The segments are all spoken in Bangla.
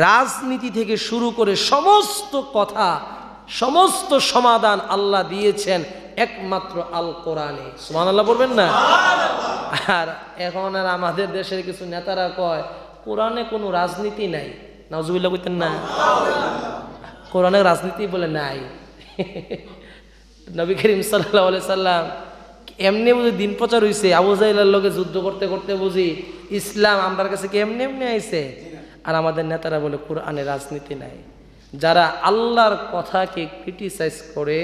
রাজনীতি থেকে শুরু করে সমস্ত কথা, সমস্ত সমাধান আল্লাহ দিয়েছেন একমাত্র আল কোরআনে। সুবহানাল্লাহ বলবেন না? আর এখন আর আমাদের দেশের কিছু নেতারা কয় কোরআনে কোনো রাজনীতি নাই। নাউজুবিল্লাহ কইতেন না? কোরআনে রাজনীতি বলে নাই। নবী করিম সাল্লাল্লাহু আলাইহি সাল্লাম এমনি বুঝি দিন প্রচার হইছে, আবু জাহেলের লগে যুদ্ধ করতে করতে বুঝি ইসলাম আমার কাছে কি এমনি এমনি আইছে? আর আমাদের নেতারা বলে কোরআনে রাজনীতি নাই। যারা আল্লাহর কথাকে ক্রিটিসাইজ করে,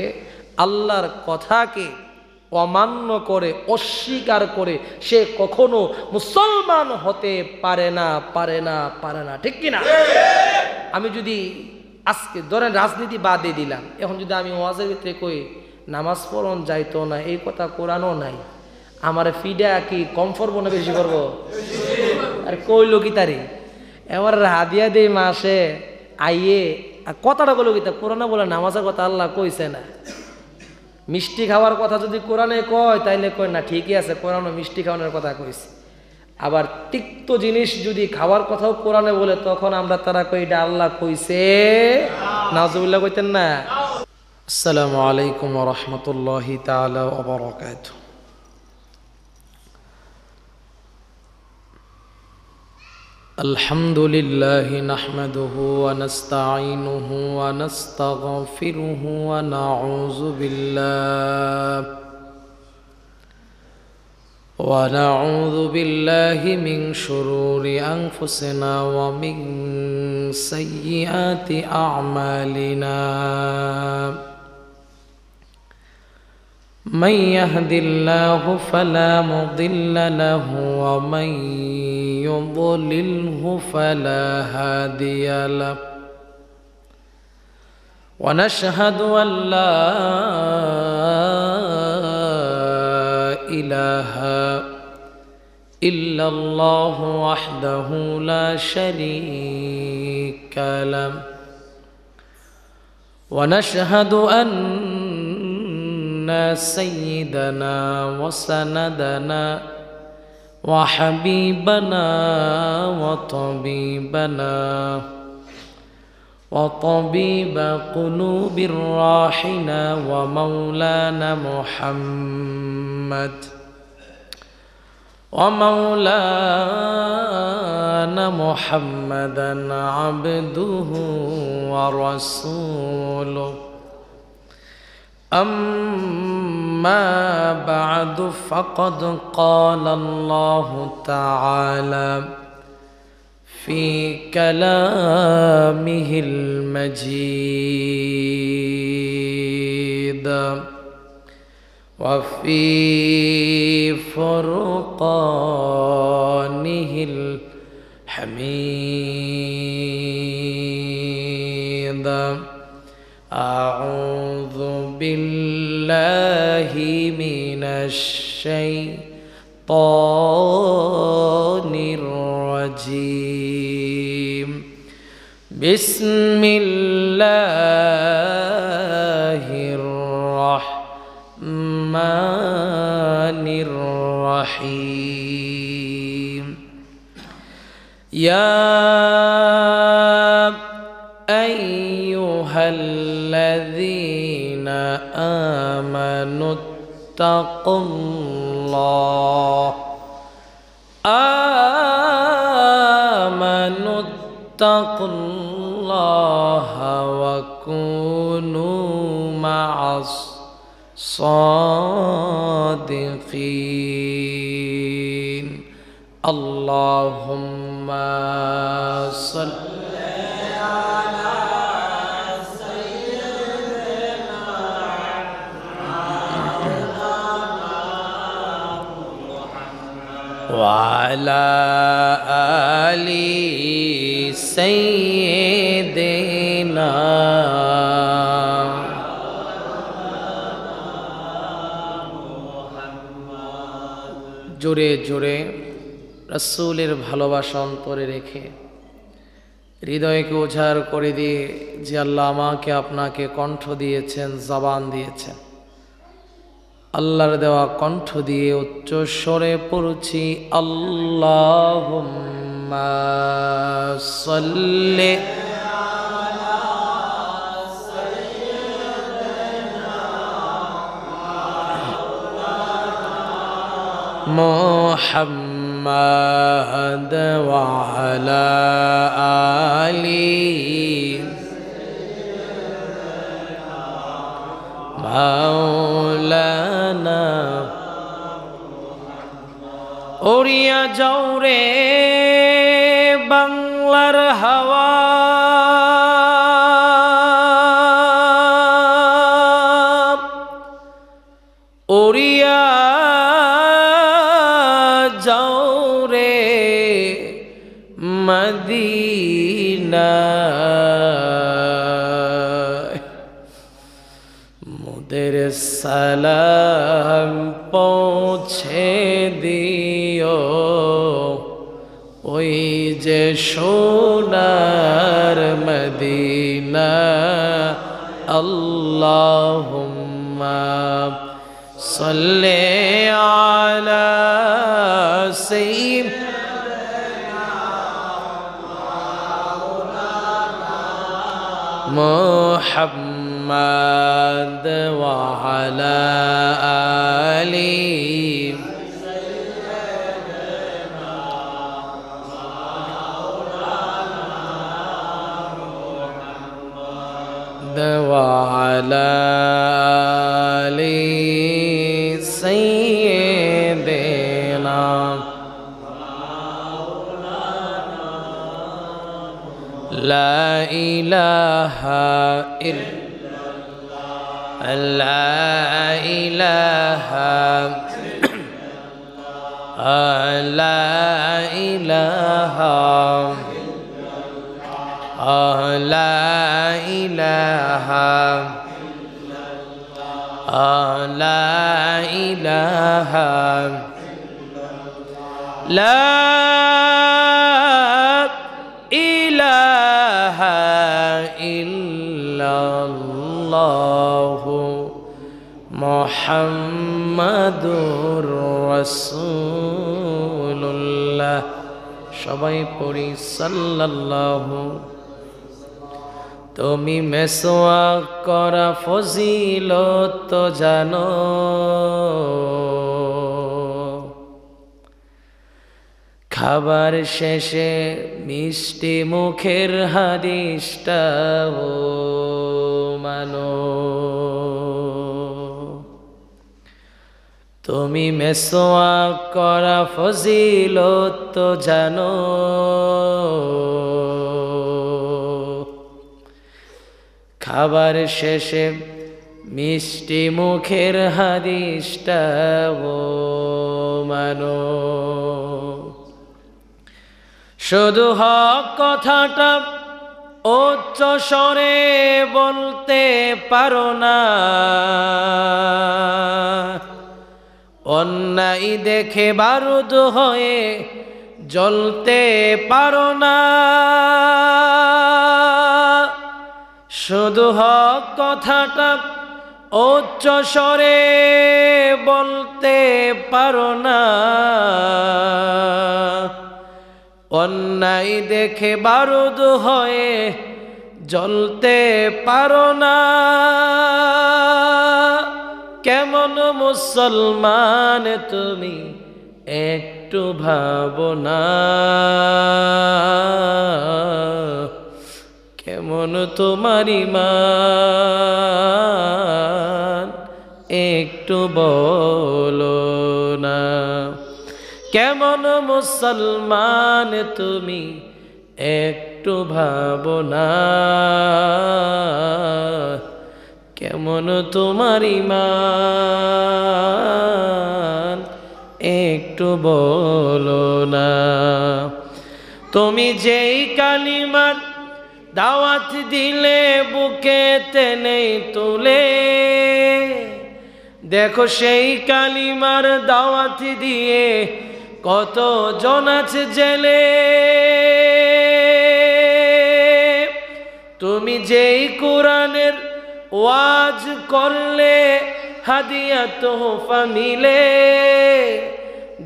আল্লাহর কথাকে অমান্য করে, অস্বীকার করে, সে কখনো মুসলমান হতে পারে না, পারে না, পারে না। ঠিক কিনা? আমি যদি আজকে ধরেন রাজনীতি বাদে দিলাম, এখন যদি আমি ওয়াজের ভিতরে কই নামাজ পড়ন যাইতো না, এই কথা কোরআনও নাই, আমার ফিডা কি কম করবো না বেশি করবো? আর কইলো কি তারি এবার হাদিয়া দেই মাসে আইয়ে, আর কথাটা বলো কি তা কোরআনে বলে নামাজের কথা আল্লাহ কইছে না। মিষ্টি খাওয়ার কথা যদি কোরআনে কয় তাইলে কয় না ঠিকই আছে, কোরআনে মিষ্টি খাওয়ানোর কথা কইছে। আবার তিক্ত জিনিস যদি খাওয়ার কথাও কোরআনে বলে তখন আমরা তারা কই এটা আল্লাহ কইছে। নাউজুবিল্লাহ কইতেন না? আসসালামু আলাইকুম ওয়া রাহমাতুল্লাহি তাআলা ওয়া বারাকাতুহু। আলহামদুলিল্লাহি নাহমাদুহু ওয়া নাস্তাঈনুহু ওয়া নাস্তাগফিরুহু ওয়া নাউযু বিল্লাহি মিন শুরুরি আনফুসিনা ওয়া মিন সাইয়্যাতি আ'মালিনা। من يهد الله فلا مضل له ومن يضلله فلا هادي له، ونشهد أن لا إله إلا الله وحده لا شريك له، ونشهد أن سيدنا وسندنا وحبيبنا وطبيبنا وطبيب قلوب الراحنا ومولانا محمد محمدا عبده ورسوله. أما بعد فقد قال الله تعالى في كلامه المجيد وفي فرقانه الحميد. أعوذ بالله من الشيطان الرجيم. بسم الله الرحمن الرحيم. يا أيها الذين آمنوا اتقوا الله وكونوا مع الصادقين. اللهم صل وعلى آل سيدنا জোরে জোরে রাসূলের ভালোবাসা অন্তরে রেখে হৃদয়কে উজাড় করে দিয়ে যে আল্লাহ আমাকে আপনাকে কণ্ঠ দিয়েছেন, জবান দিয়েছেন, আল্লাহর দেওয়া কণ্ঠ দিয়ে উচ্চ স্বরে পড়ছি আল্লাহুম্মা সাল্লি মুহাম্মাদ ওয়া আলা আলি মাওলানা ওরিয়া যাও রে বাংলার হাওয়া ওরিয়া যাও রে মদিনা মোদের সালাম পৌঁছে দিও ওই যে সোনার মদিনা আল্লাহুম্মা সাল্লি আলা সাইয়্যিদিনা মুহাম্মাদ ওয়া আলা আলি وعلى آل سيدنا لا إله إلا لا إله لا إله لا إله لا إله لا إله إلا الله মুহাম্মাদুর রাসূলুল্লাহ সবাই পড়ি সাল্লাল্লাহু তুমি মেসওয়াক করা ফজিলত জানো খাবার শেষে মিষ্টি মুখের হাদিসটাও মানো তুমি মেসওয়াক করা ফজিলত জানো খাবার শেষে মিষ্টি মুখের হাদিসটাও মানো শুধু হক কথাটা উচ্চ স্বরে বলতে পারো না অন্যায় দেখে বারুদ হয়ে জ্বলতে পারো না শুধু হক কথাটা উচ্চ স্বরে বলতে পারো না অন্যায় দেখে বারুদ হয়ে জ্বলতে পারো না কেমন মুসলমান তুমি একটু ভাবো না কেমন তোমার ঈমান একটু বলো না কেমন মুসলমান তুমি একটু ভাবো না কেমন তোমার ঈমান একটু বলো না তুমি যেই কালিমার দাওয়াত দিলে বুকে টেনে তুলে দেখো সেই কালিমার দাওয়াত দিয়ে কত জন আছে জেলে তুমি যেই কোরআনের ওয়াজ করলে হাদিয়া তোহফা মিলে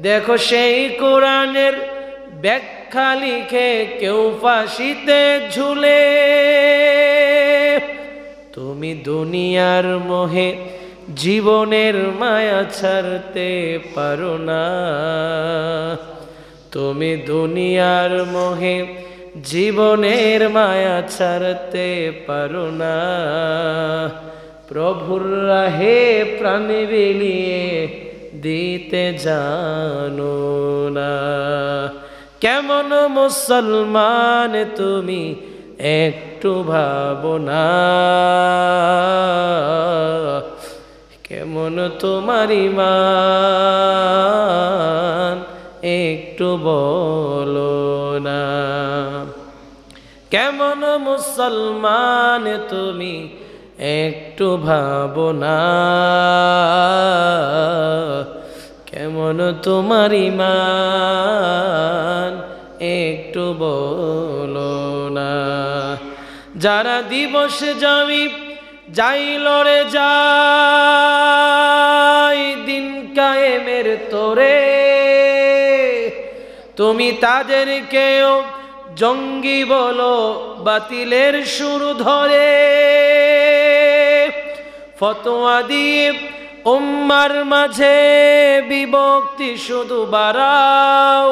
দেখো সেই কোরআনের ব্যাখ্যা লেখা লিখে কেউ ফাঁসিতে ঝুলে। তুমি দুনিয়ার মোহে জীবনের মায়া ছাড়তে পারো না। তুমি দুনিয়ার মোহে জীবনের মায়া ছাড়তে পারো না। প্রভুর রাহে প্রাণ বিলিয়ে দিতে জানো না। কেমন মুসলমান তুমি একটু ভাবো না। কেমন তোমার ঈমান একটু বলো না। কেমন মুসলমান তুমি একটু ভাবো না। কেমন তোমার ঈমান একটু বলো না। যারা দিবস জমি যাই লড়ে যায় দিন কায়েমের তোরে, তুমি তাদেরকেও জঙ্গি বলো বাতিলের সুর ধরে। ফতোয়া দিয়ে উম্মার মাঝে বিভক্তি শুধু বাড়াও।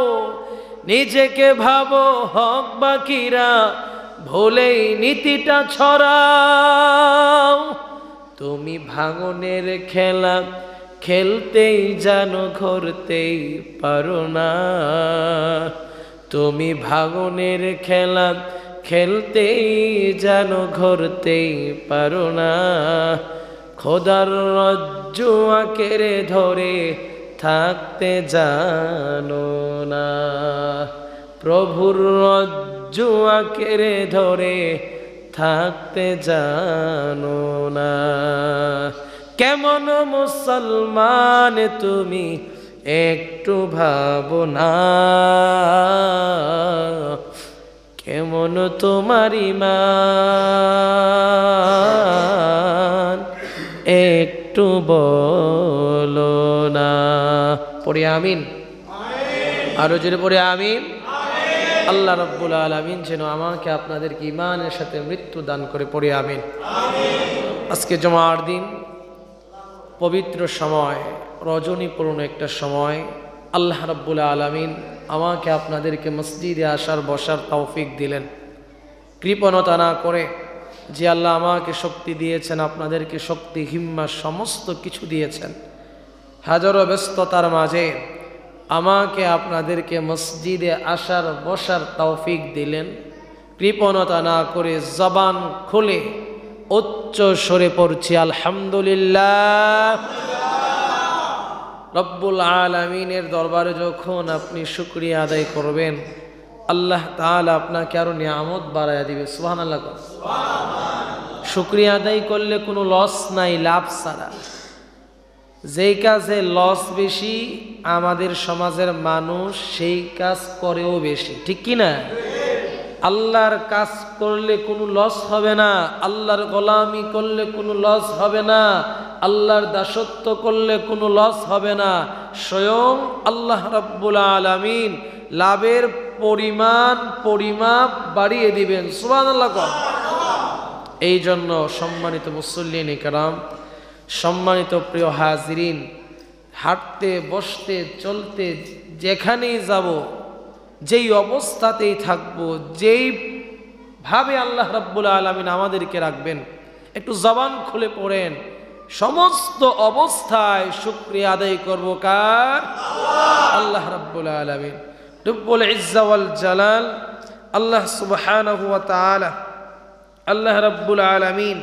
নিজেকে ভাবো হক বাকিরা ভুলেই নীতিটা ছড়াও। তুমি ভাঙনের খেলা খেলতেই জানো ঘরতেই পারো না। তুমি ভাঙনের খেলা খেলতেই জানো ঘরতেই পারো না। খোদার রজ্জু আঁকড়ে ধরে থাকতে জানো না। প্রভুর রজ্জু আঁকড়ে ধরে থাকতে জানো না। কেমন মুসলমান তুমি একটু ভাবো না। কেমন তোমার ঈমান একটু বলো না। পড়ি আমিন। আরো জোরে পড়ি আমিন। আল্লাহ রাব্বুল আলামিন যেন আমাকে আপনাদেরকে ঈমানের সাথে মৃত্যু দান করে পড়ি আমিন। আজকে জুমার দিন, পবিত্র সময়, রজনীপূর্ণ একটা সময়। আল্লাহ রাব্বুল আলামিন আমাকে আপনাদেরকে মসজিদে আসার বসার তৌফিক দিলেন। কৃপণতা না করে যে আল্লাহ আমাকে শক্তি দিয়েছেন, আপনাদেরকে শক্তি হিম্মা সমস্ত কিছু দিয়েছেন, হাজারো ব্যস্ততার মাঝে আমাকে আপনাদেরকে মসজিদে আসার বসার তৌফিক দিলেন। কৃপণতা না করে জবান খুলে উচ্চ স্বরে পড়ছি আলহামদুলিল্লাহ। রব্বুল আলামিনের দরবারে যখন আপনি শুকরিয়া আদায় করবেন, আল্লাহ তাআলা আপনাকে আরো নিয়ামত বাড়াইয়া দিবে। সুবহানাল্লাহ। শুকরিয়া আদায় করলে কোনো লস নাই, লাভ ছাড়া। যেই কাজে লস বেশি আমাদের সমাজের মানুষ সেই কাজ করেও বেশি, ঠিক কি না? আল্লাহর কাজ করলে কোনো লস হবে না, আল্লাহর গোলামি করলে কোনো লস হবে না, আল্লাহর দাসত্ব করলে কোনো লস হবে না। স্বয়ং আল্লাহ রাব্বুল আলামিন লাভের পরিমাপ বাড়িয়ে দিবেন। সুবহানাল্লাহ। এই জন্য সম্মানিত মুসল্লিন ইকরাম, সম্মানিত প্রিয় হাজিরিন, হাঁটতে বসতে চলতে যেখানেই যাব, যেই অবস্থাতেই থাকবো, যেই ভাবে আল্লাহ রাব্বুল আলামিন আমাদেরকে রাখবেন, একটু জবান খুলে পড়েন। সমস্ত অবস্থায় শুকরিয়া আদায় করব কার? আল্লাহ রাব্বুল আলামিন, রব্বুল ইজ্জা ওয়াল জালাল আল্লাহ সুবহানাহু ওয়া তাআলা। আল্লাহ রাব্বুল আলামিন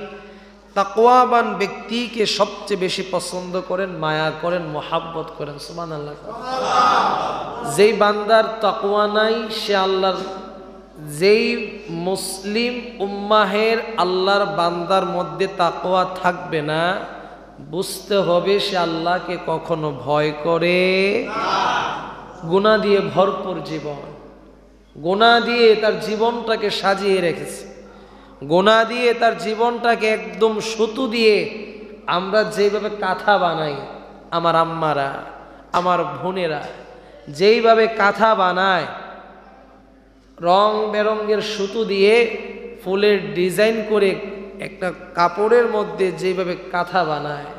তাকওয়াবান ব্যক্তিকে সবচেয়ে বেশি পছন্দ করেন, মায়া করেন, মোহাব্বত করেন। সুবহানাল্লাহ। যেই বান্দার তাকওয়া নাই সে আল্লাহর, যেই মুসলিম উম্মাহের আল্লাহর বান্দার মধ্যে তাকওয়া থাকবে না, বুঝতে হবে সে আল্লাহকে কখনো ভয় করে না। গুনাহ দিয়ে ভরপুর জীবন, গুনাহ দিয়ে তার জীবনটাকে সাজিয়ে রেখেছে, গুনাহ দিয়ে তার জীবনটাকে একদম সুতো দিয়ে আমরা যেভাবে কাঁথা বানাই, আমার আম্মারা আমার বোনেরা যেইভাবে কাঁথা বানায়, রং বেরঙের সুতো দিয়ে ফুলের ডিজাইন করে একটা কাপড়ের মধ্যে যেভাবে কাঁথা বানায়,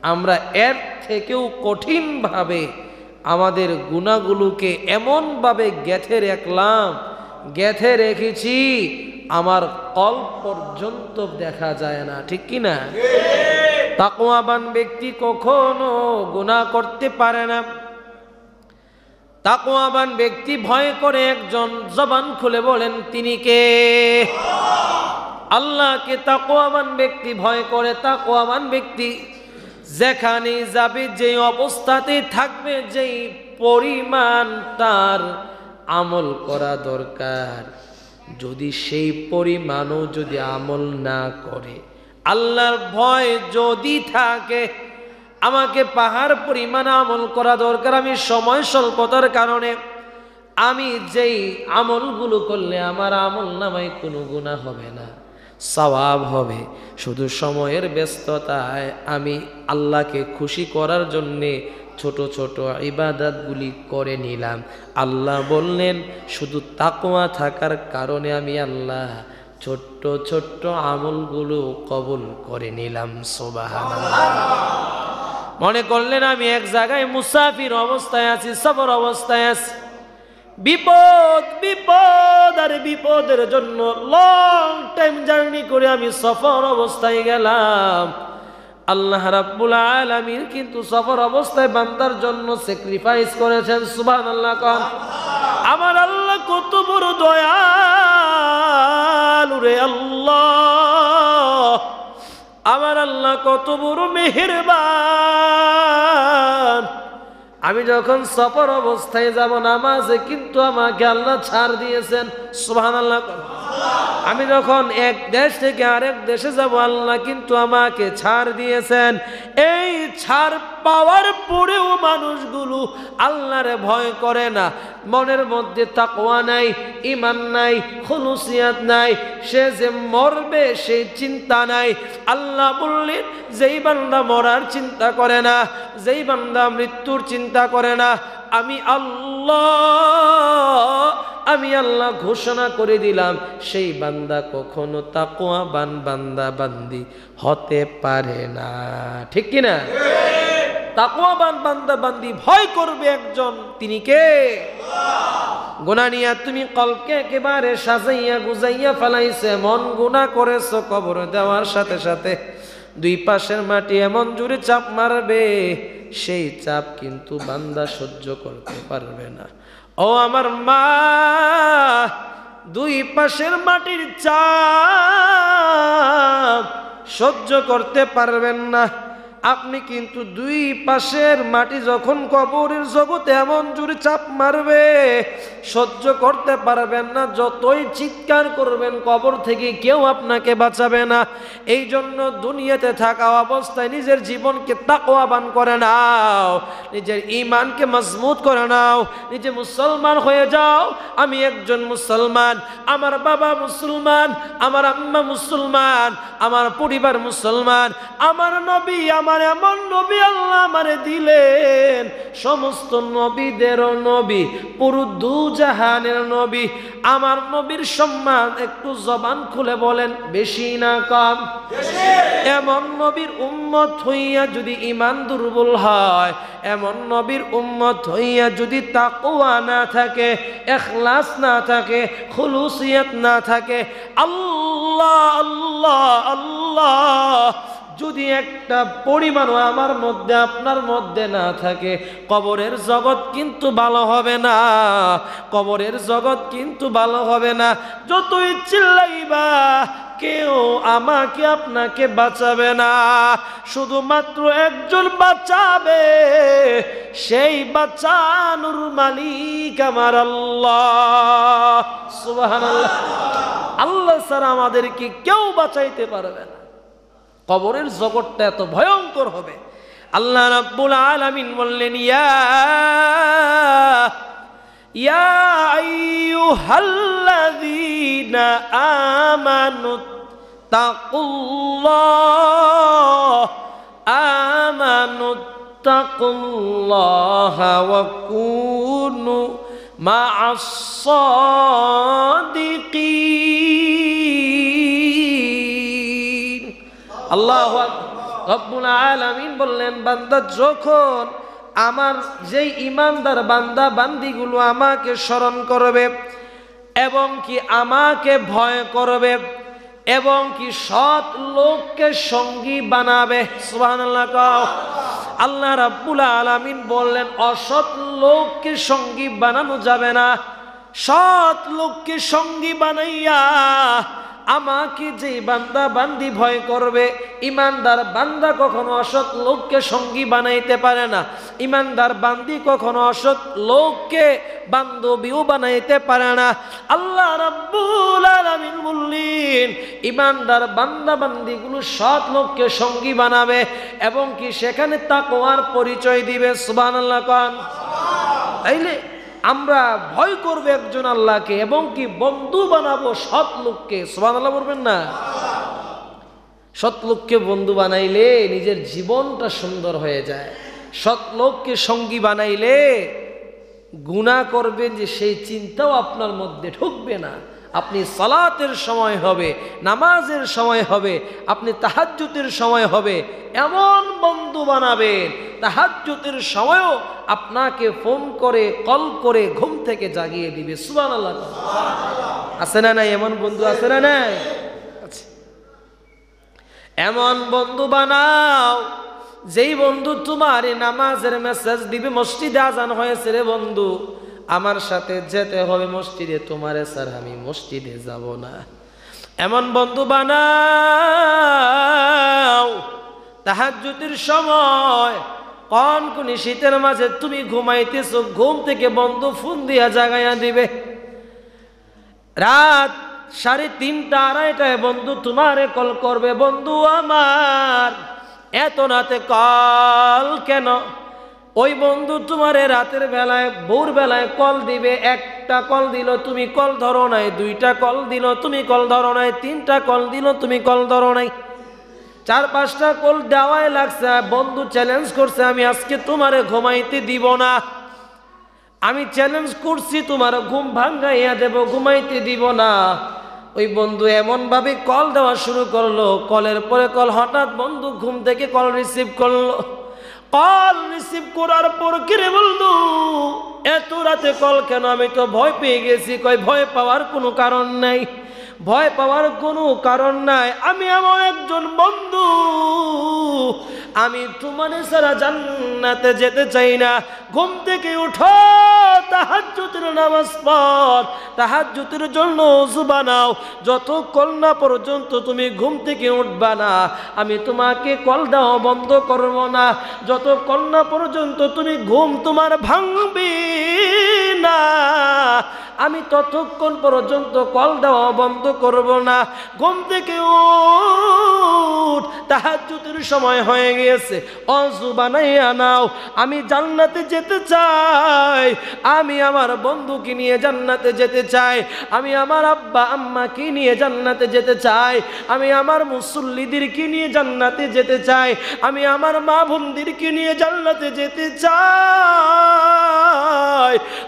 আমরা এর থেকেও কঠিনভাবে আমাদের গুনাহগুলোকে এমনভাবে গেঁথে রাখলাম, গেঁথে রেখেছি আমার কল্প পর্যন্ত দেখা যায় না। ঠিক কি না? তাকওয়াবান ব্যক্তি কখনো গুনাহ করতে পারে না। তাকওয়াবান ব্যক্তি ভয় করে একজন, জবান খুলে বলেন তিনি কে? আল্লাহকে তাকওয়াবান ব্যক্তি ভয় করে। তাকওয়াবান ব্যক্তি যেখানে যাবে, যেই অবস্থাতে থাকবে, যেই পরিমাণ তার আমল করা দরকার, যদি সেই পরিমাণও যদি আমল না করে, আল্লাহর ভয় যদি থাকে, আমাকে পাহাড় পরিমাণ আমল করা দরকার, আমি সময় স্বল্পতার কারণে আমি যেই আমলগুলো করলে আমার আমল নামায় কোনো গুনাহ হবে না, সওয়াব হবে, শুধু সময়ের ব্যস্ততায় আমি আল্লাহকে খুশি করার জন্যে ছোট ছোট ইবাদতগুলি করে নিলাম। আল্লাহ বললেন শুধু তাকওয়া থাকার কারণে আমি আল্লাহ ছোট্ট ছোট্ট আমলগুলো কবুল করে নিলাম। সুবহানাল্লাহ। মনে করলেন আমি এক জায়গায় মুসাফির অবস্থায় আছি, সফর অবস্থায় আছি, বিপদ বিপদ আর বিপদের জন্য লং টাইম জার্নি করে আমি সফর অবস্থায় গেলাম। আল্লাহ রাব্বুল আলামিন কিন্তু সফর অবস্থায় বান্দার জন্য স্যাক্রিফাইস করেছেন। সুবহানাল্লাহ। আমার আল্লাহ কত বড় দয়ালু রে আল্লাহ, আমার আল্লাহ কত বড় মেহেরবান। আমি যখন সফর অবস্থায় যাব নামাজে, কিন্তু আমাকে আল্লাহ ছাড় দিয়েছেন। সুবহানাল্লাহ। আমি যখন এক দেশ থেকে আরেক দেশে যাব, আল্লাহ কিন্তু আমাকে ছাড় দিয়েছেন। এই ছাড় পাওয়ার পরেও মানুষগুলো আল্লাহরে ভয় করে না, মনের মধ্যে তাকওয়া নাই, ঈমান নাই, খুলুসিয়াত নাই, সে যে মরবে সেই চিন্তা নাই। আল্লাহ বললেন যেই বান্দা মরার চিন্তা করে না, যেই বান্দা মৃত্যুর চিন্তা করে না, আমি আল্লাহ ঘোষণা করে দিলাম সেই বান্দা কখনো তাকওয়াবান বান্দা বান্দি হতে পারে না। ঠিক কি না? তাকওয়াবান বান্দা বান্দি ভয় করবে একজন, তিনি কে? গুনাহ নিয়া তুমি কলকে একেবারে সাজাইয়া গুজাইয়া ফেলাইছে, মন গুনাহ করেছো, কবর দেওয়ার সাথে সাথে দুই পাশের মাটি এমন জোরে চাপ মারবে, সেই চাপ কিন্তু বান্দা সহ্য করতে পারবে না। ও আমার মা, দুই পাশের মাটির চাপ সহ্য করতে পারবেন না। আপনি কিন্তু দুই পাশের মাটি যখন কবরের জগতে এমন জোরে চাপ মারবে, সহ্য করতে পারবেন না। যতই চিৎকার করবেন কবর থেকে কেউ আপনাকে বাঁচাবে না। এই জন্য দুনিয়াতে থাকা অবস্থায় নিজের জীবনকে তাকওয়াবান করে নাও, নিজের ঈমানকে মজবুত করে নাও, নিজে মুসলমান হয়ে যাও। আমি একজন মুসলমান, আমার বাবা মুসলমান, আমার আম্মা মুসলমান, আমার পরিবার মুসলমান, আমার নবী, আমার এমন নবী আল্লাহ আমারে দিলেন, সমস্ত নবীদেরও নবী, পুরো দুজাহানের নবী। আমার নবীর সম্মান একটু জবান খুলে বলেন, বেশি না কম? এমন নবীর উম্মত হইয়া যদি ঈমান দুর্বল হয়, এমন নবীর উম্মত হইয়া যদি তাকওয়া না থাকে, ইখলাস না থাকে, খুলুসিয়ত না থাকে, আল্লাহ আল্লাহ আল্লাহ যদি একটা পরিমাণও আমার মধ্যে আপনার মধ্যে না থাকে, কবরের জগৎ কিন্তু ভালো হবে না, কবরের জগৎ কিন্তু ভালো হবে না। যতই চিল্লাইবা কেউ আমাকে আপনাকে বাঁচাবে না, শুধুমাত্র একজন বাঁচাবে, সেই বাঁচানোর মালিক আমার আল্লাহ। সুবহানাল্লাহ। আল্লাহ ছাড়া আমাদেরকে কেউ বাঁচাইতে পারবে না। কবরের জগৎটা এত ভয়ঙ্কর হবে। আল্লাহ রাব্বুল আলামিন বললেন, ইয়া আইয়ুহাল্লাযীনা আমানু তাকুল্লাহা ওয়া কুনু মা'আস সাদিকিন। আল্লাহু আকবার। রব্বুল আলামিন বললেন, বান্দা যখন আমার যেই ইমানদার বান্দা বান্দিগুলো আমাকে স্মরণ করবে এবং কি আমাকে ভয় করবে এবং কি সৎ লোককে সঙ্গী বানাবে, সুবহানাল্লাহ কও। আল্লাহ রাব্বুল আলামিন বললেন, অসৎ লোককে সঙ্গী বানানো যাবে না। সৎ লোককে সঙ্গী বানাইয়া আমাকে যে বান্দা বান্দি ভয় করবে, ইমানদার বান্দা কখনো অসৎ লোককে সঙ্গী বানাইতে পারে না। ইমানদার বান্দি কখনো অসৎ লোককে বান্ধবীও বানাইতে পারে না। আল্লাহ রাব্বুল আলামিন বললেন, ইমানদার বান্দা বান্দিগুলো সৎ লোককে সঙ্গী বানাবে এবং কি সেখানে তাকওয়ার পরিচয় দিবে। সুবহানাল্লাহ কোন। তাইলে আমরা ভয় করবো একজন আল্লাহকে এবং কি বন্ধু বানাবো সৎ লোককে। সুবহানাল্লাহ বলবেন না? সৎ লোককে বন্ধু বানাইলে নিজের জীবনটা সুন্দর হয়ে যায়। সৎ লোককে সঙ্গী বানাইলে গুনাহ করবেন যে সেই চিন্তাও আপনার মধ্যে ঢুকবে না। আপনি সালাতের সময় হবে, নামাজের সময় হবে, আপনি তাহাজ্জুদের সময় হবে, এমন বন্ধু বানাবেন তাহাজ্জুদের সময়ও আপনাকে ফোন করে কল করে ঘুম থেকে জাগিয়ে দিবে। সুবহানাল্লাহ। আছে না নাই? এমন বন্ধু আছে না নাই? এমন বন্ধু বানাও যেই বন্ধু তোমার নামাজের মেসেজ দিবে, মসজিদে আজান হয়েছে রে বন্ধু, আমার সাথে যেতে হবে মসজিদে, তোমারে স্যার আমি মসজিদে যাব না। এমন বন্ধু বানাও তাহাজ্জুদের সময় কোন শীতের মাঝে তুমি ঘুমাইতেছো, ঘুম থেকে বন্ধু ফোন দিয়া জাগাইয়া দিবে। রাত 3:30 2:30টায় বন্ধু তোমারে কল করবে, বন্ধু আমার এত রাতে কল কেন? ওই বন্ধু তোমারে রাতের বেলায় ভোর বেলায় কল দিবে। একটা কল দিল তুমি কল ধরো নাই, 2টা কল দিল তুমি কল ধরো নাই, 3টা কল দিল তুমি কল ধরো নাই, 4-5টা কল দেওয়াই লাগছে। বন্ধু চ্যালেঞ্জ করছে, আমি আজকে তোমারে ঘুমাইতে দিব না, আমি চ্যালেঞ্জ করছি তোমার ঘুম ভাঙাইয়া দেব, ঘুমাইতে দিব না। ওই বন্ধু এমন ভাবে কল দেওয়া শুরু করলো, কলের পরে কল, হঠাৎ বন্ধু ঘুম থেকে কল রিসিভ করলো। কল রিসিভ করার পর কিরে বন্ধু এত রাতে কল কেন? আমি তো ভয় পেয়ে গেছি। কয় ভয় পাওয়ার কোনো কারণ নাই, ভয় পাওয়ার কোনো কারণ নাই। আমি আমার একজন বন্ধু, আমি তোমারে ছাড়া জান্নাতে যেতে চাই না। ঘুম থেকে উঠো, তাহাজ্জুদের নামাজ পড়, তাহাজ্জুদের জন্য ওযু বানাও। যতক্ষণ না পর্যন্ত তুমি ঘুম থেকে উঠবা না, আমি তোমাকে কল দেওয়া বন্ধ করব না। যতক্ষণ না পর্যন্ত তুমি ঘুম তোমার ভাঙবে না, আমি ততক্ষণ পর্যন্ত কল দেওয়া বন্ধ করব না। ঘুম থেকে উঠ, তাহাজ্জুদের সময় হয়ে গেছে, ওযু বানাইয়া নাও। আমি জান্নাতে যেতে চাই, আমি আমার বন্ধুকে নিয়ে জান্নাতে যেতে চাই, আমি আমার আব্বা আম্মাকে নিয়ে জান্নাতে যেতে চাই, আমি আমার মুসল্লিদেরকে নিয়ে জান্নাতে যেতে চাই, আমি আমার মা বোনদেরকে নিয়ে জান্নাতে যেতে চাই।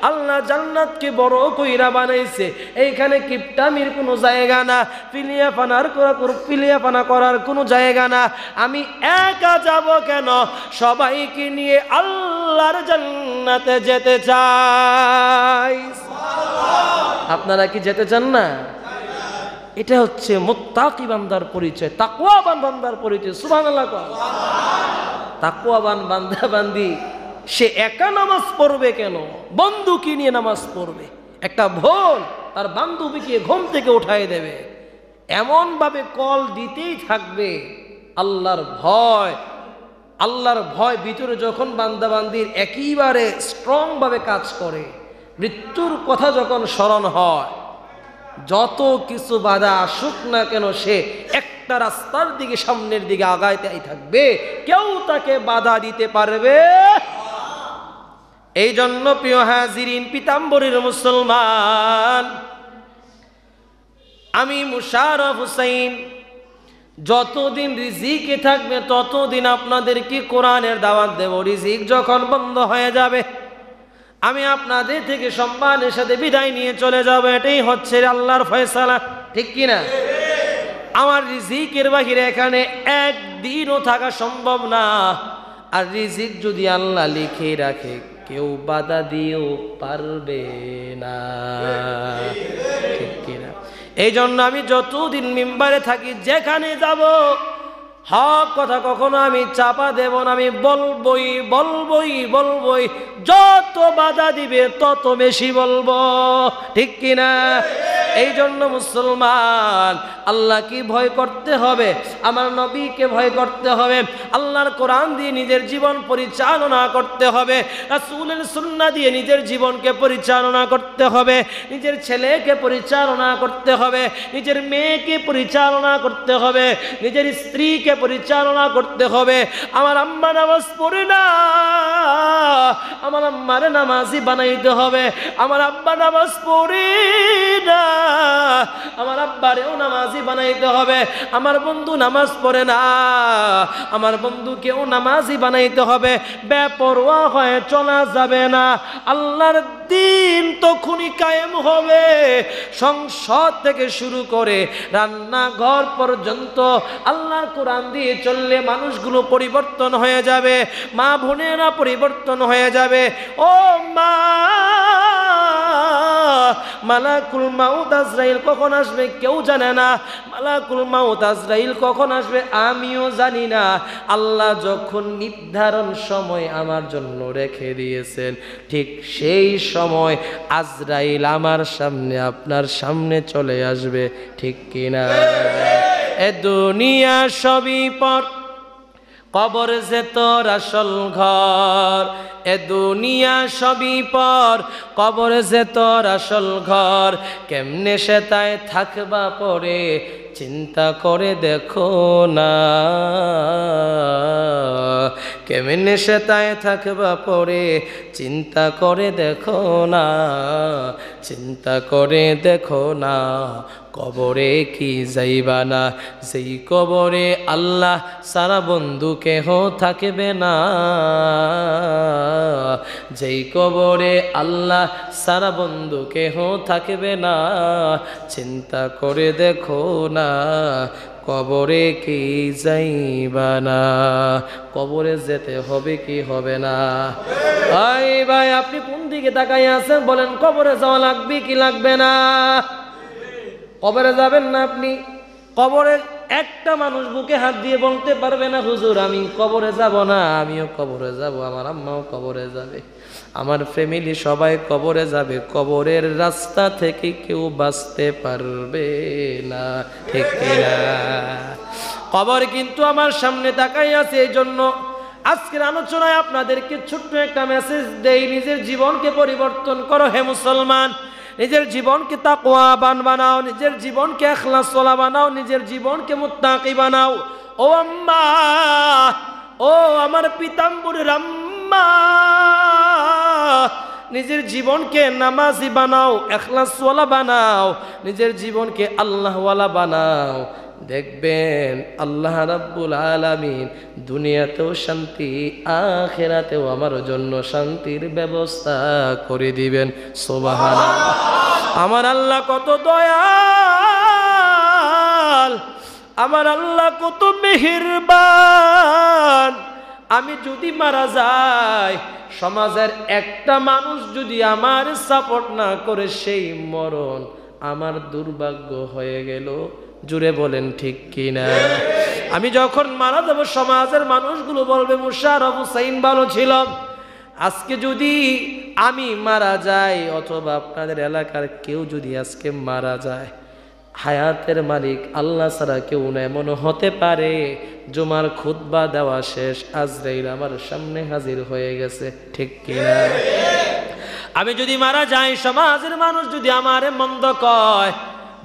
আল্লাহ জান্নাতকে বড় কইরা বানাইছে, এইখানে কিপটামির কোনো জায়গা না, পিলিয়াপানা করার কোনো জায়গা না। আমি একা যাব কেন? সবাইকে নিয়ে আল্লাহর জান্নাতে যেতে চাই। আপনারা কি যেতে চান না? এটা হচ্ছে মুত্তাকি বান্দার পরিচয়, তাকওয়াবান বান্দার পরিচয়। সুবহানাল্লাহ। তাকওয়াবান বান্দা বান্দি সে একা নামাজ পড়বে কেন? বন্ধুকে নিয়ে নামাজ পড়বে। একটা ভোল তার বান্ধবীকে ঘুম থেকে উঠাই দেবে, এমন ভাবে কল দিতেই থাকবে। আল্লাহর ভয়, আল্লাহর ভয় ভিতরে যখন বান্দা বান্দির একেবারে স্ট্রং ভাবে কাজ করে, মৃত্যুর কথা যখন স্মরণ হয়, যত কিছু বাধা আসুক না কেন সে একটা রাস্তার দিকে, সামনের দিকে আগাইতেই থাকবে, কেউ তাকে বাধা দিতে পারবে। এই জন্য প্রিয় হাজিরিন, পিতাম্বরীর মুসলমান, আমি মুশাররফ হোসেন যতদিন রিজিকে থাকবে ততদিন আপনাদেরকে কোরআনের দাওয়াত দেব। রিজিক যখন বন্ধ হয়ে যাবে, আমি আপনাদের থেকে সম্মানের সাথে বিদায় নিয়ে চলে যাব, এটাই হচ্ছে আল্লাহর ফয়সালা, ঠিক কিনা? আমার রিজিকের বাহিরে এখানে একদিনও থাকা সম্ভব না, আর রিজিক যদি আল্লাহ লিখে রাখে কেউ বাধা দিয়েও পারবে না, ঠিক কিনা? এই জন্য আমি যতদিন মিম্বারে থাকি, যেখানে যাব হক কথা কখনো আমি চাপা দেব না, আমি বলবই বলবই বলবই, যত বাধা দিবে তত বেশি বলবো, ঠিক কিনা? এই জন্য মুসলমান আল্লাহকে ভয় করতে হবে, আমার নবীকে ভয় করতে হবে, আল্লাহর কোরআন দিয়ে নিজের জীবন পরিচালনা করতে হবে, রাসূলের সুন্নাহ দিয়ে নিজের জীবনকে পরিচালনা করতে হবে, নিজের ছেলেকে পরিচালনা করতে হবে, নিজের মেয়েকে পরিচালনা করতে হবে, নিজের স্ত্রীকে পরিচালনা করতে হবে। আমার আম্মা নামাজ পড়ে না, আমার আম্মারে নামাজি বানাইতে হবে, আমার আব্বা নামাজ পড়ে না, আমার আব্বারেও নামাজি বানাইতে হবে, আমার বন্ধু নামাজ পড়ে না, আমার বন্ধুকেও নামাজি বানাইতে হবে। বেপরোয়া হয়ে চলা যাবে না, আল্লাহর দিন তখনই কায়েম হবে। সংসদ থেকে শুরু করে রান্নাঘর পর্যন্ত আল্লাহর কোরআন দিয়ে চললে মানুষগুলো পরিবর্তন হয়ে যাবে, মা বোনেরা পরিবর্তন হয়ে যাবে। ও মা, মালাকুল মাউত আজরাইল কখন আসবে কেউ জানে না, মালাকুল মাউত আজরাইল কখন আসবে আমিও জানি না। আল্লাহ যখন নির্ধারণ সময় আমার জন্য রেখে দিয়েছেন, ঠিক সেই সময় আজরাইল আমার সামনে আপনার সামনে চলে আসবে, ঠিক কিনা? এ দুনিয়া সবই পর, কবর যে তোর আসল ঘর, এ দুনিয়া সবই পর, কবর যে তোর আসল ঘর, কেমনে সে তাই থাকবা পরে চিন্তা করে দেখো না, কেমনে সে তাই থাকবা পরে চিন্তা করে দেখো না, চিন্তা করে দেখো না, কবরে কি যাইবা না, সেই কবরে আল্লাহ সারা বন্ধু কেহ থাকবে না, যেই কবরে আল্লাহ সারা বন্ধু কেহ থাকবে না, চিন্তা করে দেখো না, কবরে কি যাইবা না, কবরে যেতে হবে কি হবে না? ভাই ভাই, আপনি কোন দিকে তাকাই আছেন বলেন, কবরে যাওয়া লাগবে কি লাগবে না? কবরে যাবেন না আপনি? কবরে একটা মানুষ বুকে হাত দিয়ে বলতে পারবে না হুজুর আমি কবরে যাব না, আমিও কবরে যাব, আমার আম্মাও কবরে যাবে, আমার ফ্যামিলি সবাই কবরে যাবে, কবরের রাস্তা থেকে কেউ বাঁচতে পারবে না, ঠিক না? কবর কিন্তু আমার সামনে তাকাই আছে। এই জন্য আজকের আলোচনায় আপনাদেরকে ছোট্ট একটা মেসেজ দেই, নিজের জীবনকে পরিবর্তন করো হে মুসলমান, নিজের জীবনকে তাকওয়াবান বানাও, নিজের জীবনকে ইখলাসওয়ালা বানাও, নিজের জীবনকে মুত্তাকি বানাও। ও আম্মা, ও আমার পিতাম্বরীর আম্মা, নিজের জীবনকে নামাজি বানাও, ইখলাসওয়ালা বানাও, নিজের জীবনকে আল্লাহওয়ালা বানাও। দেখবেন আল্লাহ রাব্বুল আলামিন দুনিয়াতেও শান্তি, আখিরাতেও আমার জন্য শান্তির ব্যবস্থা করে দিবেন। সুবহানাল্লাহ। আমার আল্লাহ কত দয়াল, আমার আল্লাহ কত মেহেরবান। আমি যদি মারা যাই, সমাজের একটা মানুষ যদি আমার সাপোর্ট না করে, সেই মরণ আমার দুর্ভাগ্য হয়ে গেল। জুড়ে বলেন ঠিক কিনা? আমি যখন মারা যাব, সমাজের মানুষগুলো বলবে মুশারফ হুসাইন ভালো ছিল। আজকে যদি আমি মারা যাই, অথবা আপনাদের এলাকার কেউ যদি আজকে মারা যায়, হায়াতের মালিক আল্লাহ ছাড়া কেউ না। এমন হতে পারে জুমার খুতবা দেওয়া শেষ, আজরাইল আমার সামনে হাজির হয়ে গেছে, ঠিক কিনা? আমি যদি মারা যাই, সমাজের মানুষ যদি আমারে মন্দ কয়,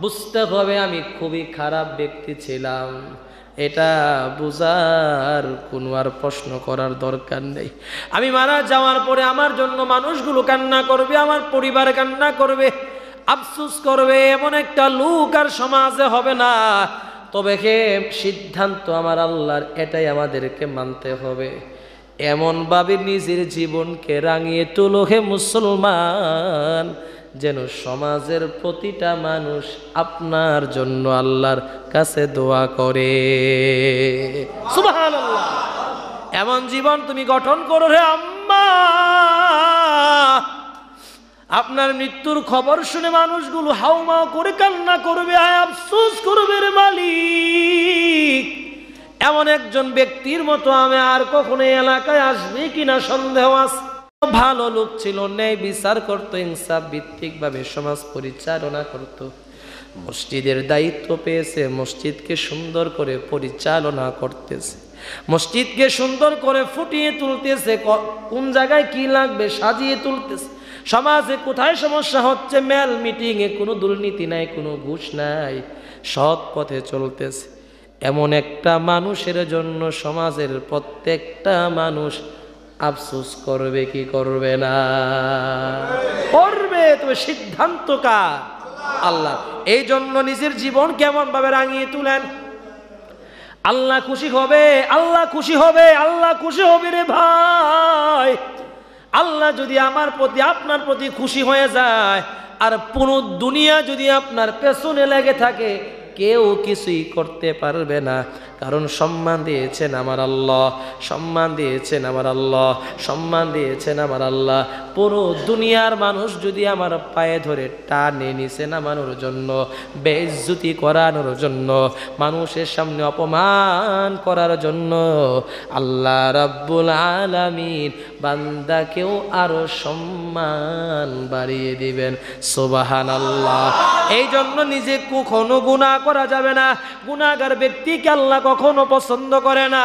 বুঝতে হবে আমি খুবই খারাপ ব্যক্তি ছিলাম। এটা বুঝার কোনো আর প্রশ্ন করার দরকার নেই। আমি মারা যাওয়ার পরে আমার জন্য মানুষগুলো কান্না করবে, আমার পরিবার কান্না করবে, আফসোস করবে, এমন একটা লোক আর সমাজে হবে না। তবে হে সিদ্ধান্ত আমার আল্লাহর, এটাই আমাদেরকে মানতে হবে। এমনভাবে নিজের জীবনকে রাঙিয়ে তোলো হে মুসলমান, যেন সমাজের প্রতিটা মানুষ আপনার জন্য আল্লাহর কাছে দোয়া করে। সুবহানাল্লাহ। এমন জীবন তুমি গঠন করো রে আম্মা, আপনার মৃত্যুর খবর শুনে মানুষগুলো হাউমাউ করে কান্না করবে, আয় আফসোস করবে রে মালিক, এমন একজন ব্যক্তির মতো আমি আর কখনো এলাকায় আসবে কিনা সন্দেহ আছে। ভালো লোক ছিল, ন্যায় বিচার করতো, ইনসাফ ভিত্তিক ভাবে সমাজ পরিচালনা করত। মসজিদের দায়িত্ব পেয়েছে, মসজিদকে সুন্দর করে পরিচালনা করতেছে, মসজিদকে সুন্দর করে ফুটিয়ে তুলতেছে, কোন জায়গায় কি লাগবে সাজিয়ে তুলতেছে। সমাজে কোথায় সমস্যা হচ্ছে, মেল মিটিং এ কোনো দুর্নীতি নাই, কোনো ঘুষ নাই, সৎ পথে চলতেছে। এমন একটা মানুষের জন্য সমাজের প্রত্যেকটা মানুষ আফসোস করবে কি করবে না? করবে। তবে সিদ্ধান্ত কার? আল্লাহ। এই জন্য নিজের জীবন কেমন ভাবে রাঙিয়ে তুলেন, আল্লাহ খুশি হবে, আল্লাহ খুশি হবে, আল্লাহ খুশি হবে রে ভাই। আল্লাহ যদি আমার প্রতি আপনার প্রতি খুশি হয়ে যায়, আর পুরো দুনিয়া যদি আপনার পেছনে লেগে থাকে, কেউ কিছুই করতে পারবে না। কারণ সম্মান দিয়েছেন আমার আল্লাহ, সম্মান দিয়েছেন আমার আল্লাহ, সম্মান দিয়েছেন আমার আল্লাহ। পুরো দুনিয়ার মানুষ যদি আমার পায়ে ধরে টানে নিচে নামানোর জন্য, বেইজ্জতি করানোর জন্য, মানুষের সামনে অপমান করার জন্য, আল্লাহ রাব্বুল আলামিন বান্দাকেও আরো সম্মান বাড়িয়ে দিবেন। সুবহানাল্লাহ। এই জন্য নিজে কখনো গুনাহ করা যাবে না। গুনাহগার ব্যক্তিকে আল্লাহ কখনো পছন্দ করে না,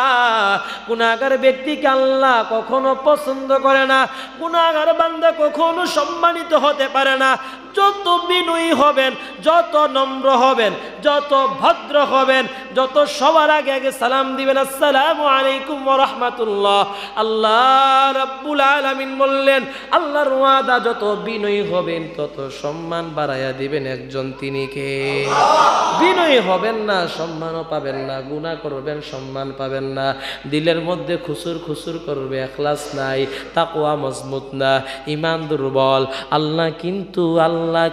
গুনাহগার ব্যক্তিকে আল্লাহ কখনো পছন্দ করে না। গুনাহগার বান্দা কখনো সম্মানিত হতে পারে না। যত বিনয়ী হবেন, যত নম্র হবেন, যত ভদ্র হবেন, যত সবার আগে আগে সালাম দিবেন, আসসালামু আলাইকুম ওয়া রাহমাতুল্লাহ। আল্লাহ রাব্বুল আলামিন বললেন, আল্লাহর ওয়াদা, যত বিনয়ী হবেন তত সম্মান বাড়ায়া দিবেন একজন, তিনি কে? বিনয়ী হবেন না, সম্মানও পাবেন না, গুনাহ করবেন, সম্মান পাবেন না, দিলের মধ্যে খুসুর খুসুর করবে, ইখলাস নাই, তাকওয়া মজবুত না, ঈমান দুর্বল, আল্লাহ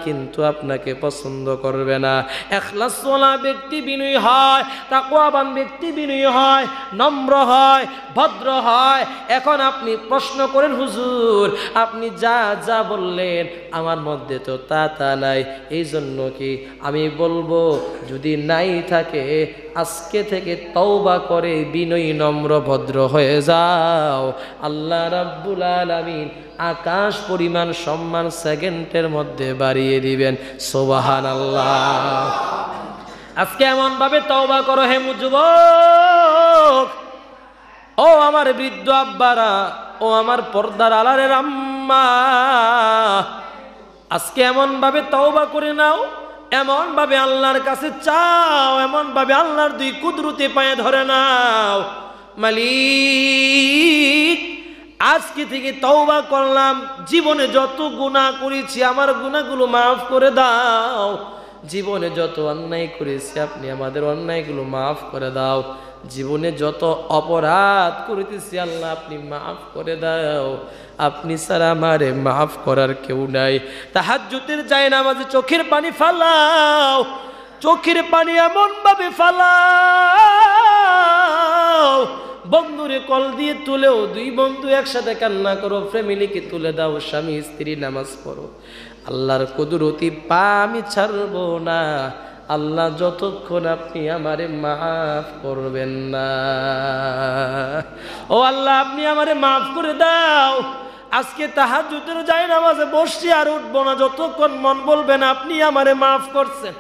কিন্তু আপনাকে পছন্দ করবে না। ইখলাসওয়ালা ব্যক্তি বিনয়ী হয়, তাকওয়াবান ব্যক্তি বিনয়ী হয়, নম্র হয়, ভদ্র হয়। এখন আপনি প্রশ্ন করেন, হুজুর আপনি যা যা বললেন আমার মধ্যে তো তা নাই, এই জন্য কি আমি বলবো, যদি নাই থাকে আজকে থেকে তওবা করে বিনয়ী নম্র ভদ্র হয়ে যাও, আল্লাহ রাব্বুল আলামিন আকাশ পরিমাণ সম্মান সেকেন্ডের মধ্যে বাড়িয়ে দিবেন। সুবহানাল্লাহ। আজকে এমন ভাবে তওবা করো হে যুবক, ও আমার বৃদ্ধ আব্বারা, ও আমার পর্দার আলারের আম্মা, আজকে এমন ভাবে তওবা করে নাও, এমন ভাবে আল্লাহর কাছে চাও, এমন ভাবে আল্লাহর দুই কুদরতে পায়ে ধরে নাও, মালিক আজকে থেকে তওবা করলাম, জীবনে যত গুনাহ করেছি আমার গুনাহগুলো মাফ করে দাও, জীবনে যত অন্যায় করেছি আপনি আমাদের অন্যায়গুলো মাফ করে দাও, জীবনে যত অপরাধ করিতেছি আল্লাহ আপনি মাফ করে দাও, আপনি ছাড়া আমারে মাফ করার কেউ নাই। তাহাজ্জুদের জায়নামাজে চোখের পানি ফালাও, চোখের পানি এমন ভাবে ফালাও, বন্ধুরে কল দিয়ে তুলেও দুই বন্ধু একসাথে কান্না করো, ফ্যামিলিকে তুলে দাও, স্বামী স্ত্রী নামাজ পড়ো। আল্লাহর কুদরতি পা আমি ছাড়বো না, আল্লাহ যতক্ষণ আপনি আমারে মাফ করবেন না। ও আল্লাহ আপনি আমারে মাফ করে দাও। আজকে তাহাজ্জুদের জায়নামাজে বসছি আর উঠবো না যতক্ষণ মন বলবেন আপনি আমারে মাফ করছেন।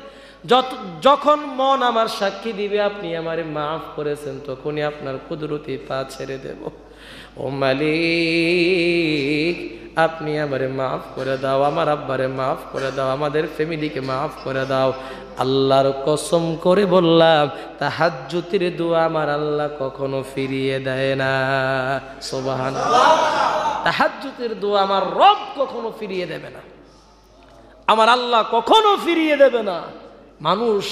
যখন মন আমার সাক্ষী দিবে আপনি আমারে মাফ করেছেন, তখনই আপনার কুদরতি পা ছেড়ে দেব। ও মালিক আপনি আমারে মাফ করে দাও, আমার আব্বারে মাফ করে দাও, আমাদের ফ্যামিলিকে মাফ করে দাও। আল্লাহর কসম করে বললাম, তাহাজ্জুদের দোয়া আমার আল্লাহ কখনো ফিরিয়ে দেয় না। সুবহানাল্লাহ। তাহাজ্জুদের দোয়া আমার রব কখনো ফিরিয়ে দেবে না, আমার আল্লাহ কখনো ফিরিয়ে দেবে না। মানুষ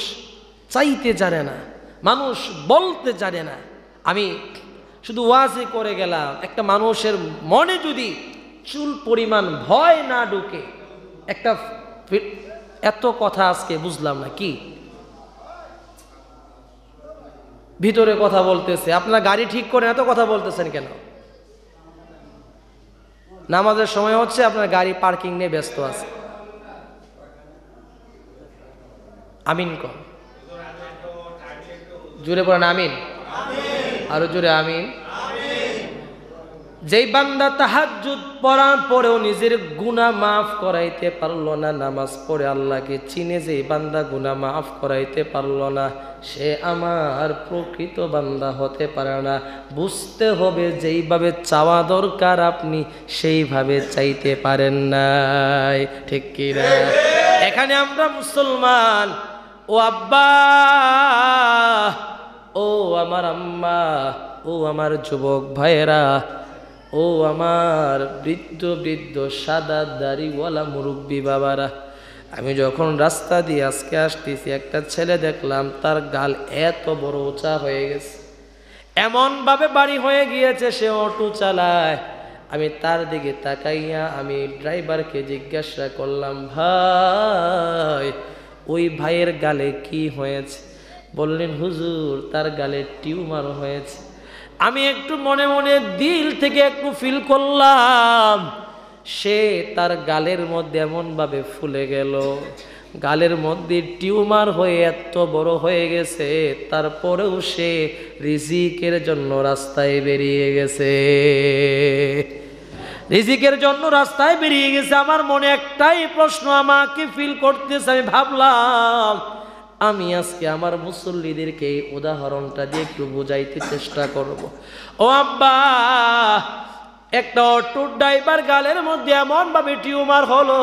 চাইতে জানে না, মানুষ বলতে জানে না। আমি শুধু ওয়াজই করে গেলাম, একটা মানুষের মনে যদি চুল পরিমাণ ভয় না ঢুকে, একটা এত কথা আজকে বুঝলাম না কি ভিতরে কথা বলতেছে। আপনারা গাড়ি ঠিক করে এত কথা বলতেছেন কেন? নামাজের সময় হচ্ছে, আপনার গাড়ি পার্কিং নিয়ে ব্যস্ত আছে। আমিন কর, জোরে পড়েন আমিন, আরো জোরে আমিন। যেই বান্দা তাহাজ্জুদ পড়ার পরেও নিজের গুনাহ মাফ করাইতে পারলো না, নামাজ পড়ে আল্লাহকে চিনে যেই বান্দা গুনাহ মাফ করাইতে পারলো না, সে আমার প্রকৃত বান্দা হতে পারে না। বুঝতে হবে যেইভাবে চাওয়া দরকার আপনি সেইভাবে চাইতে পারেন নাই, ঠিক কি না? এখানে আমরা মুসলমান, ও আব্বা, ও আমার আম্মা, ও আমার যুবক ভাইয়েরা, ও আমার বৃদ্ধ বৃদ্ধ সাদা দাড়িওয়ালা মুরব্বী বাবারা, আমি যখন রাস্তা দিয়ে আজকে আসতেছি, একটা ছেলে দেখলাম তার গাল এত বড় উঁচা হয়ে গেছে, এমনভাবে বাড়ি হয়ে গিয়েছে, সে অটো চালায়। আমি তার দিকে তাকাইয়া আমি ড্রাইভারকে জিজ্ঞাসা করলাম, ভাই ওই ভাইয়ের গালে কি হয়েছে? বললেন, হুজুর তার গালে টিউমার হয়েছে। আমি একটু মনে মনে দিল থেকে একটু ফিল করলাম, সে তার গালের মধ্যে এমনভাবে ফুলে গেল, গালের মধ্যে টিউমার হয়ে এত বড় হয়ে গেছে, তারপরেও সে রিজিকের জন্য রাস্তায় বেরিয়ে গেছে, রিজিকের জন্য রাস্তায় বেরিয়ে গেছে। আমার মনে একটাই প্রশ্ন আমাকে ফিল করতেছে, আমি ভাবলাম আমি আজকে আমার মুসল্লিদেরকে এই উদাহরণটা দিয়ে একটু বোঝাইতে চেষ্টা করব। ও আব্বা, একটা অটো ড্রাইভার গালের মধ্যে এমনভাবে টিউমার হলো,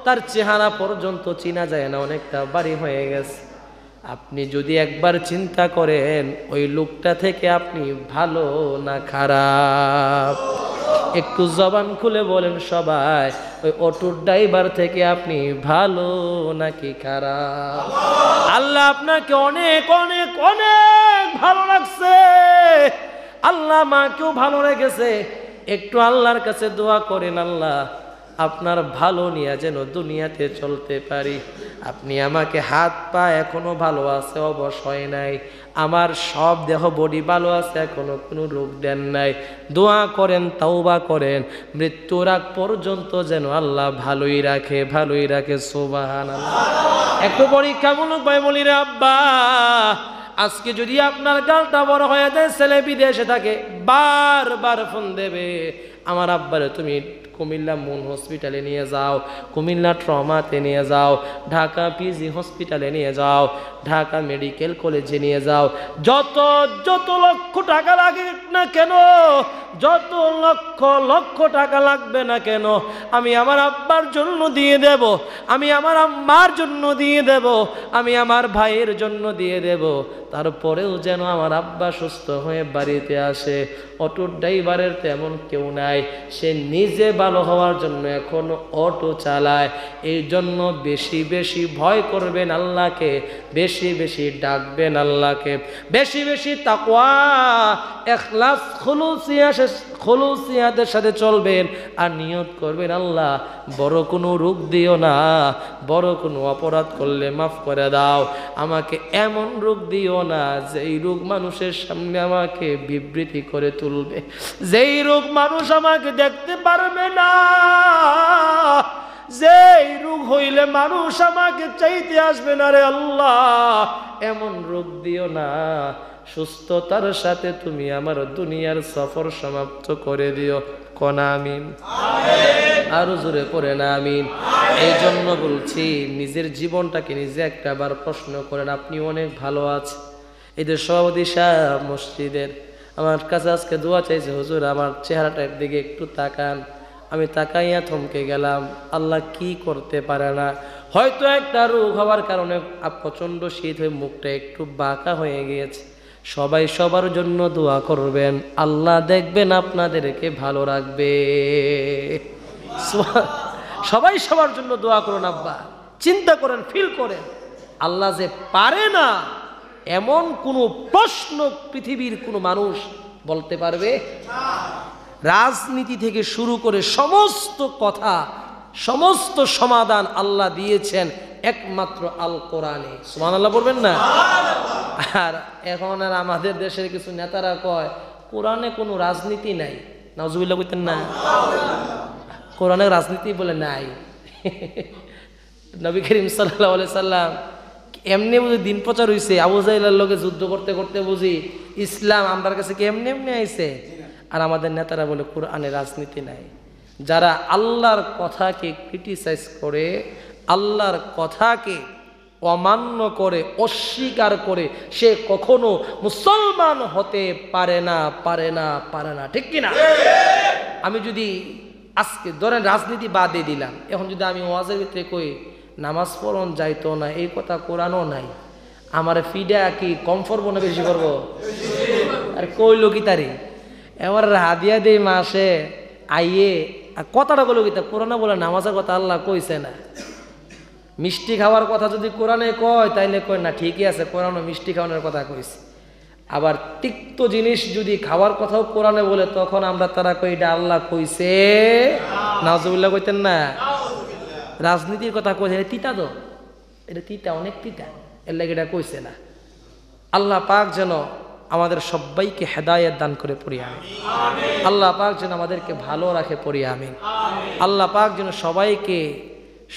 তার চেহারা পর্যন্ত চেনা যায় না, অনেকটা বাড়ি হয়ে গেছে। আপনি যদি একবার চিন্তা করেন ওই লোকটা থেকে আপনি ভালো না খারাপ, একটু জবান খুলে বলেন সবাই, ওই অটো ড্রাইভার থেকে আপনি ভালো নাকি খারাপ? আল্লাহ আপনাকে অনেক অনেক অনেক ভালো লাগছে, আল্লাহ মাকেও ভালো রেখেছে। একটু আল্লাহর কাছে দোয়া করেন, আল্লাহ আপনার ভালো নিয়ে যেন দুনিয়াতে চলতে পারি। আপনি আমাকে হাত পা এখনো ভালো আছে, অবশ্যই নাই, আমার সব দেহ বডি ভালো আছে, এখনো কোনো রোগ দেন নাই। দোয়া করেন, তাওবা করেন, মৃত্যুর আগ পর্যন্ত যেন আল্লাহ ভালোই রাখে, ভালোই রাখে। সুবহানাল্লাহ। একটু পরীক্ষামূলক ভাই বলি রে আব্বা, আজকে যদি আপনার গালটা বড় হয়ে যায়, ছেলে বিদেশে থাকে, বারবার ফোন দেবে, আমার আব্বারে তুমি কুমিল্লা মুন হসপিটালে নিয়ে যাও, কুমিল্লা ট্রমাতে নিয়ে যাও, ঢাকা পিজি হসপিটালে নিয়ে যাও, ঢাকা মেডিকেল কলেজে নিয়ে যাও, যত যত লক্ষ টাকা লাগে না কেন, যত লক্ষ লক্ষ টাকা লাগবে না কেন, আমি আমার আব্বার জন্য দিয়ে দেব, আমি আমার আম্মার জন্য দিয়ে দেব, আমি আমার ভাইয়ের জন্য দিয়ে দেব। তারপরেও যেন আমার আব্বা সুস্থ হয়ে বাড়িতে আসে। অটো ড্রাইভারের তেমন কেউ নাই, সে নিজে ভালো হওয়ার জন্য এখন অটো চালায়। এই জন্য বেশি বেশি ভয় করবেন আল্লাহকে, বেশি বেশি ডাকবেন আল্লাহকে, বেশি বেশি তাকওয়া ইখলাস খুলুসিয়াতের সাথে চলবেন। আর নিয়ত করবেন, আল্লাহ বড় কোনো রোগ দিও না, বড় কোনো অপরাধ করলে মাফ করে দাও, আমাকে এমন রোগ দিও না যেই রোগ মানুষের সামনে আমাকে বিবৃতি করে তুলবে, যেই রোগ মানুষ আমাকে দেখতে পারবে না, যেই রোগ হইলে মানুষ আমাকে চাইতে আসবে না রে আল্লাহ, এমন রোগ দিও না। সুস্থতার সাথে তুমি আমার দুনিয়ার সফর সমাপ্ত করে দিও। কোন আমিন? আরো জোরে পড়ে না আমিন। এই জন্য বলছি, নিজের জীবনটাকে নিজে একটাবার প্রশ্ন করেন, আপনি অনেক ভালো আছেন। এদের সভাপতি সাহেব মসজিদের আমার কাছে আজকে দোয়া চাইছে, হুজুর আমার চেহারাটার দিকে একটু তাকান। আমি তাকাইয়া থমকে গেলাম, আল্লাহ কি করতে পারে না। হয়তো একটা রোগ হওয়ার কারণে প্রচণ্ড শীত হয়ে মুখটা একটু বাঁকা হয়ে গিয়েছে। সবাই সবার জন্য দোয়া করবেন, আল্লাহ দেখবেন আপনাদেরকে ভালো রাখবে। সবাই সবার জন্য দোয়া করুন আব্বা, চিন্তা করেন, ফিল করেন, আল্লাহ যে পারে না এমন কোনো প্রশ্ন পৃথিবীর কোনো মানুষ বলতে পারবে? রাজনীতি থেকে শুরু করে সমস্ত কথা, সমস্ত সমাধান আল্লাহ দিয়েছেন একমাত্র আল কোরআনে। সুবহানাল্লাহ বলবেন না? আর এখন আর আমাদের দেশের কিছু নেতারা কয় কোরআনে কোনো রাজনীতি নাই। নাউজুবিল্লাহ কইতেন না? কোরআনে রাজনীতি বলে নাই। নবী করিম সাল্লাল্লাহু আলাইহি সাল্লাম এমনি বুঝি দিন প্রচার হইছে, আবু জাহেলের লগে যুদ্ধ করতে করতে বুঝি ইসলাম আমার কাছে কি এমনি এমনি আইছে? আর আমাদের নেতারা বলে কোরআনে রাজনীতি নাই। যারা আল্লাহর কথাকে ক্রিটিসাইজ করে, আল্লাহর কথাকে অমান্য করে, অস্বীকার করে, সে কখনো মুসলমান হতে পারে না, পারে না, পারে না। ঠিক কিনা? আমি যদি আজকে ধরেন রাজনীতি বাদে দিলাম, এখন যদি আমি ওয়াজের ভিতরে কই নামাজ পড়ন যাইতো না, এই কথা কোরআনও নাই, আমার ফিডা কি কম পড়বো না বেশি পড়বো? আর কইল কি তারি এবার হাদিয়া দেই মাসে আইয়ে, আর কথাটা বলো কি তা কোরআনে বলে নামাজের কথা আল্লাহ কইছে না। মিষ্টি খাওয়ার কথা যদি কোরআনে কয় তাইলে কয় না ঠিকই আছে, কোরআনও মিষ্টি খাওয়ানোর কথা কইছে। আবার তিক্ত জিনিস যদি খাওয়ার কথাও কোরআনে বলে তখন আমরা তারা কই এটা আল্লাহ কইছে। নাউজুবিল্লাহ কইতেন না? রাজনীতির কথা কইছে, এটা তিতা, তো এটা তিতা, অনেক তিতা, এর লাগে এটা কইছে না। আল্লাহ পাক যেন আমাদের সবাইকে হেদায়েত দান করে পড়ি আমিন। আল্লাহ পাক যেন আমাদেরকে ভালো রাখে পড়ি আমিন। আল্লাহ পাক যেন সবাইকে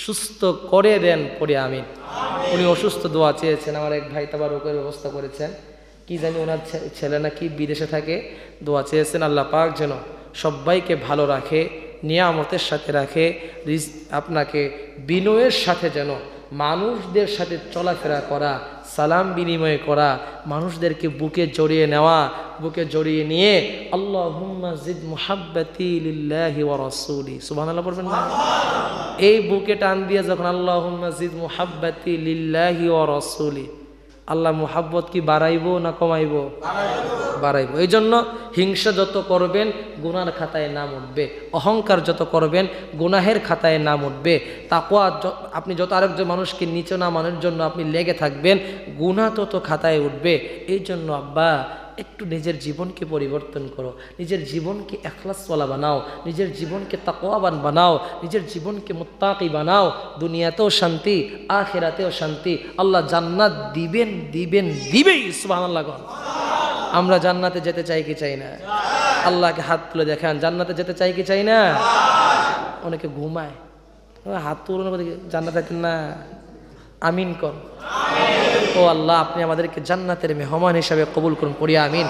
সুস্থ করে দেন পড়ি আমিন। উনি অসুস্থ, দোয়া চেয়েছেন। আমার এক ভাই তাবারুকের ব্যবস্থা করেছেন, কি জানি ওনার ছেলে নাকি বিদেশে থাকে, দোয়া চেয়েছেন আল্লাহ পাক যেন সবাইকে ভালো রাখে, নিয়ামতের সাথে রাখে, আপনাকে বিনয়ের সাথে যেন মানুষদের সাথে চলাফেরা করা, সালাম বিনিময় করা, মানুষদেরকে বুকে জড়িয়ে নেওয়া, বুকে জড়িয়ে নিয়ে আল্লাহুম্মা জিদ মুহাব্বতি লিল্লাহি ওয়া রাসূলি, সুবহানাল্লাহ বলবেন না? এই বুকে টান দিয়ে যখন আল্লাহুম্মা জিদ মুহাব্বতি লিল্লাহি ওয়া রাসূলি, আল্লাহ মুহাব্বত কি বাড়াইবো না কমাইবো? বাড়াইবো। এই জন্য হিংসা যত করবেন গুনার খাতায় নাম উঠবে, অহংকার যত করবেন গুনাহের খাতায় নাম উঠবে, তাকওয়া আপনি যত আরেকজন মানুষকে নিচে নামানোর জন্য আপনি লেগে থাকবেন গুনাহ তত খাতায় উঠবে। এই জন্য আব্বা একটু নিজের জীবনকে পরিবর্তন করো, নিজের জীবনকে ইখলাসওয়ালা বানাও, নিজের জীবনকে তাকওয়াবান বানাও, নিজের জীবনকে মুত্তাকি বানাও। দুনিয়াতেও শান্তি, আখিরাতেও শান্তি। আল্লাহ জান্নাত দিবেন দিবেন দিবেই। সুবহানাল্লাহ। আমরা জান্নাতে যেতে চাই কি চাই না? আল্লাহকে হাত তুলে দেখান, জান্নাতে যেতে চাই কি চাই না? অনেকে ঘুমায়, হাত তুলে জান্নাতে না, আমিন কর। ও আল্লাহ, আপনি আমাদেরকে জান্নাতের মেহমান হিসাবে কবুল করুন, পড়ি আমিন।